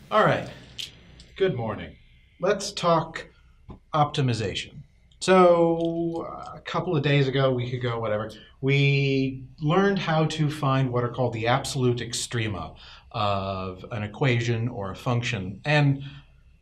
All right, good morning. Let's talk optimization. So, a couple of days ago, week ago, whatever, we learned how to find what are called the absolute extrema of an equation or a function. And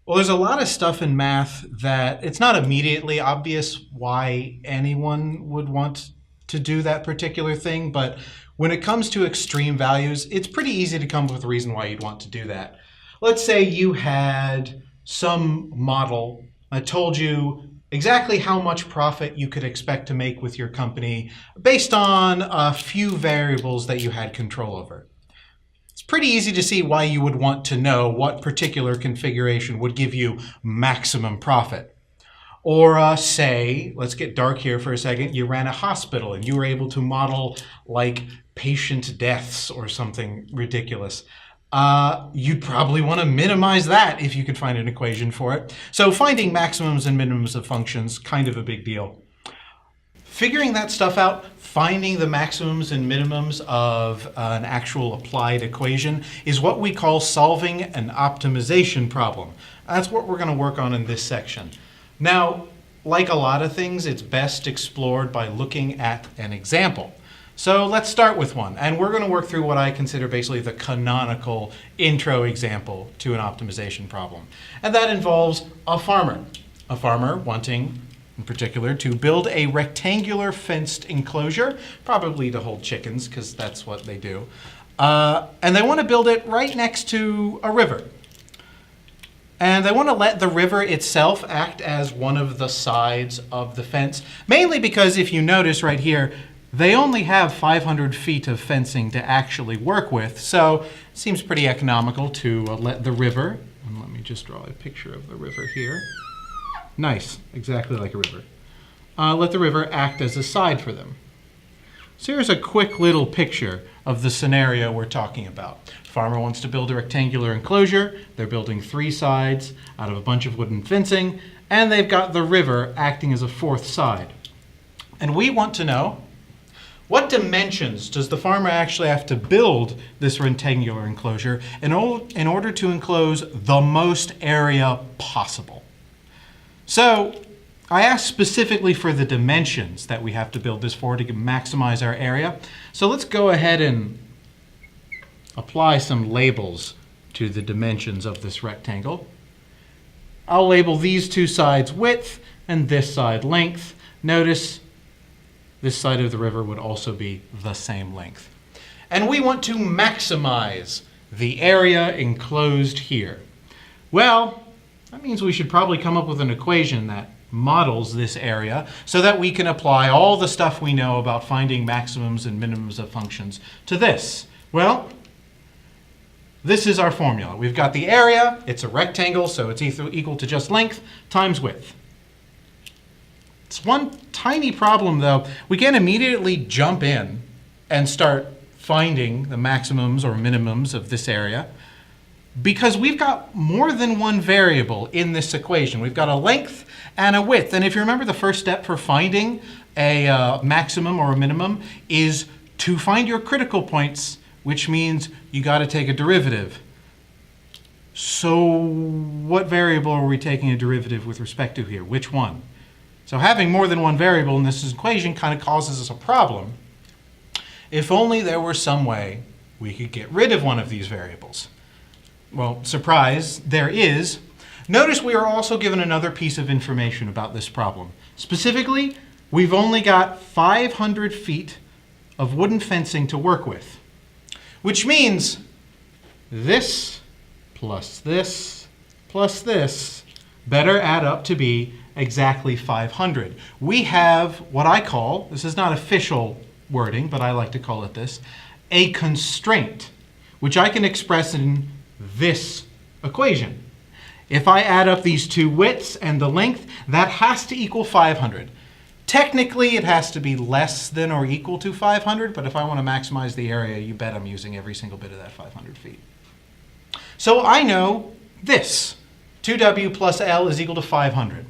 well, there's a lot of stuff in math that it's not immediately obvious why anyone would want to do that particular thing, but when it comes to extreme values, it's pretty easy to come up with a reason why you'd want to do that. Let's say you had some model that told you exactly how much profit you could expect to make with your company based on a few variables that you had control over. It's pretty easy to see why you would want to know what particular configuration would give you maximum profit. Or say, let's get dark here for a second, you ran a hospital and you were able to model like patient deaths or something ridiculous. You'd probably want to minimize that if you could find an equation for it. So finding maximums and minimums of functions, kind of a big deal. Figuring that stuff out, finding the maximums and minimums of an actual applied equation is what we call solving an optimization problem. That's what we're going to work on in this section. Now, like a lot of things, it's best explored by looking at an example. So let's start with one, and we're going to work through what I consider basically the canonical intro example to an optimization problem. And that involves a farmer wanting, in particular, to build a rectangular fenced enclosure, probably to hold chickens, because that's what they do. And they want to build it right next to a river. And they want to let the river itself act as one of the sides of the fence, mainly because if you notice right here, they only have 500 feet of fencing to actually work with, so it seems pretty economical to let the river, and let me just draw a picture of the river here. Nice, exactly like a river. Let the river act as a side for them. So here's a quick little picture of the scenario we're talking about. Farmer wants to build a rectangular enclosure. They're building 3 sides out of a bunch of wooden fencing, and they've got the river acting as a 4th side. And we want to know, what dimensions does the farmer actually have to build this rectangular enclosure in order to enclose the most area possible? So I asked specifically for the dimensions that we have to build this for to maximize our area. So let's go ahead and apply some labels to the dimensions of this rectangle. I'll label these 2 sides width and this side length. Notice this side of the river would also be the same length. And we want to maximize the area enclosed here. Well, that means we should probably come up with an equation that models this area so that we can apply all the stuff we know about finding maximums and minimums of functions to this. Well, this is our formula. We've got the area, it's a rectangle, so it's equal to just length times width. It's one tiny problem though. We can't immediately jump in and start finding the maximums or minimums of this area because we've got more than one variable in this equation. We've got a length and a width. And if you remember, the first step for finding a maximum or a minimum is to find your critical points, which means you got to take a derivative. So what variable are we taking a derivative with respect to here? Which one? So having more than one variable in this equation kind of causes us a problem. If only there were some way we could get rid of one of these variables. Well, surprise, there is. Notice we are also given another piece of information about this problem. Specifically, we've only got 500 feet of wooden fencing to work with, which means this plus this plus this better add up to be exactly 500. We have what I call, this is not official wording, but I like to call it this, a constraint, which I can express in this equation. If I add up these 2 widths and the length, that has to equal 500. Technically, it has to be less than or equal to 500, but if I want to maximize the area, you bet I'm using every single bit of that 500 feet. So I know this, 2w plus L is equal to 500.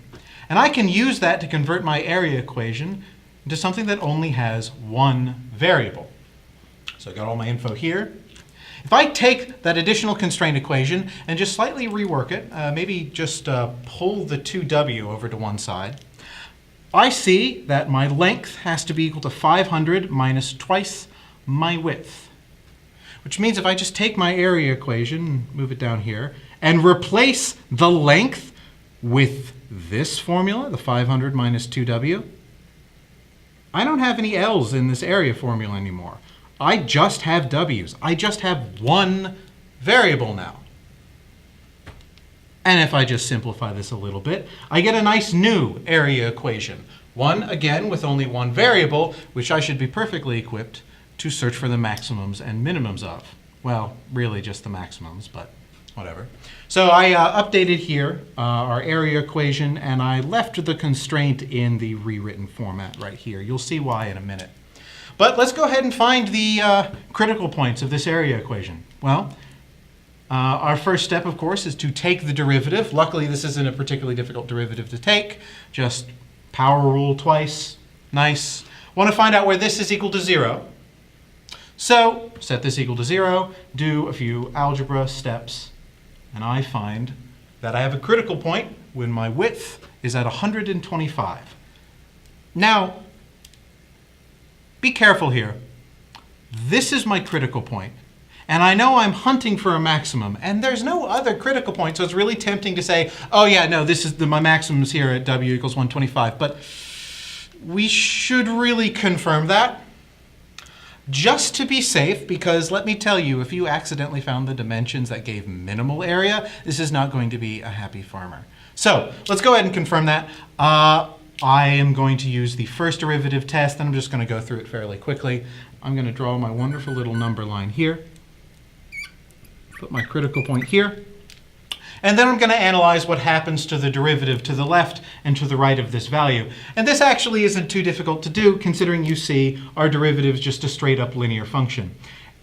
And I can use that to convert my area equation into something that only has one variable. So I got all my info here. If I take that additional constraint equation and just slightly rework it, maybe just pull the 2w over to one side, I see that my length has to be equal to 500 minus twice my width. Which means if I just take my area equation, move it down here, and replace the length with this formula, the 500 minus 2w, I don't have any L's in this area formula anymore. I just have W's. I just have one variable now. And if I just simplify this a little bit, I get a nice new area equation. One, again, with only one variable, which I should be perfectly equipped to search for the maximums and minimums of. Well, really just the maximums, but whatever. So I updated here our area equation, and I left the constraint in the rewritten format right here. You'll see why in a minute. But let's go ahead and find the critical points of this area equation. Well, our first step, of course, is to take the derivative. Luckily, this isn't a particularly difficult derivative to take. Just power rule twice. Nice. Want to find out where this is equal to 0. So set this equal to 0, do a few algebra steps, and I find that I have a critical point when my width is at 125. Now, be careful here. This is my critical point. And I know I'm hunting for a maximum, and there's no other critical point, so it's really tempting to say, oh yeah, no, this is my maximum is here at w equals 125. But we should really confirm that, just to be safe, because let me tell you, if you accidentally found the dimensions that gave minimal area, this is not going to be a happy farmer. So let's go ahead and confirm that. I am going to use the first derivative test, and I'm just going to go through it fairly quickly. I'm going to draw my wonderful little number line here. Put my critical point here. And then I'm going to analyze what happens to the derivative to the left and to the right of this value. And this actually isn't too difficult to do, considering you see our derivative is just a straight up linear function.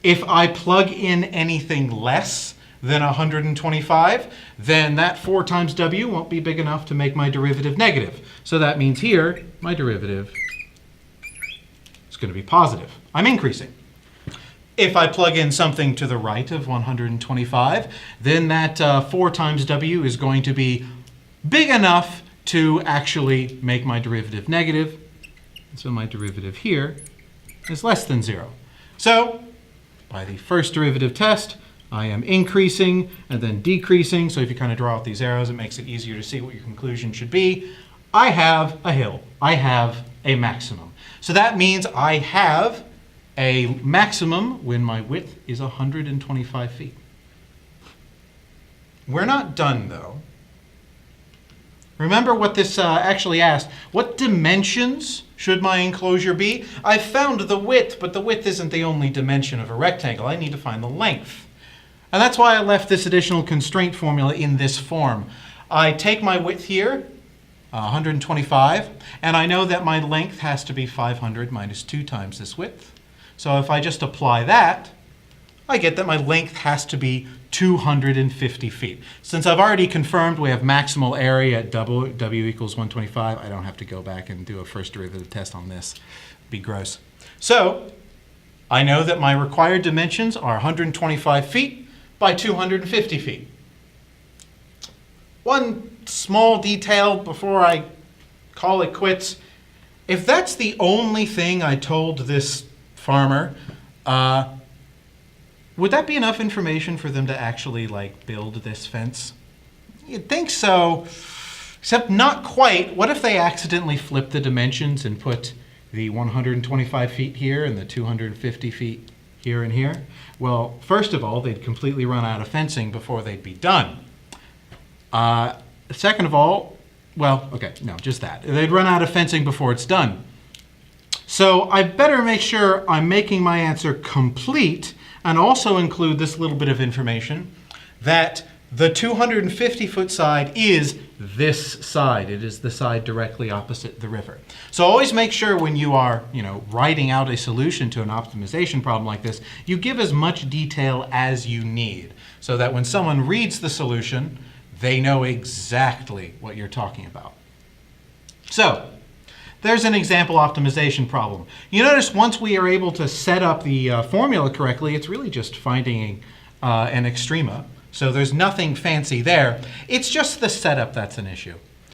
If I plug in anything less than 125, then that 4 times w won't be big enough to make my derivative negative. So that means here, my derivative is going to be positive. I'm increasing. If I plug in something to the right of 125, then that 4 times w is going to be big enough to actually make my derivative negative. So my derivative here is less than 0. So by the first derivative test, I am increasing and then decreasing. So if you kind of draw out these arrows, it makes it easier to see what your conclusion should be. I have a hill. I have a maximum. So that means I have a maximum when my width is 125 feet. We're not done, though. Remember what this actually asked. What dimensions should my enclosure be? I found the width, but the width isn't the only dimension of a rectangle. I need to find the length. And that's why I left this additional constraint formula in this form. I take my width here, 125, and I know that my length has to be 500 minus 2 times this width. So if I just apply that, I get that my length has to be 250 feet. Since I've already confirmed we have maximal area at w equals 125, I don't have to go back and do a first derivative test on this. It'd be gross. So I know that my required dimensions are 125 feet by 250 feet. One small detail before I call it quits. If that's the only thing I told this farmer, would that be enough information for them to actually build this fence? You'd think so, except not quite. What if they accidentally flip the dimensions and put the 125 feet here and the 250 feet here and here? Well, first of all, they'd completely run out of fencing before they'd be done. Second of all, well, okay, no, just that. They'd run out of fencing before it's done. So I better make sure I'm making my answer complete and also include this little bit of information that the 250-foot side is this side. It is the side directly opposite the river. So always make sure when you are, writing out a solution to an optimization problem like this, you give as much detail as you need so that when someone reads the solution, they know exactly what you're talking about. So There's an example optimization problem. You notice once we are able to set up the formula correctly, it's really just finding an extrema. So there's nothing fancy there. It's just the setup that's an issue.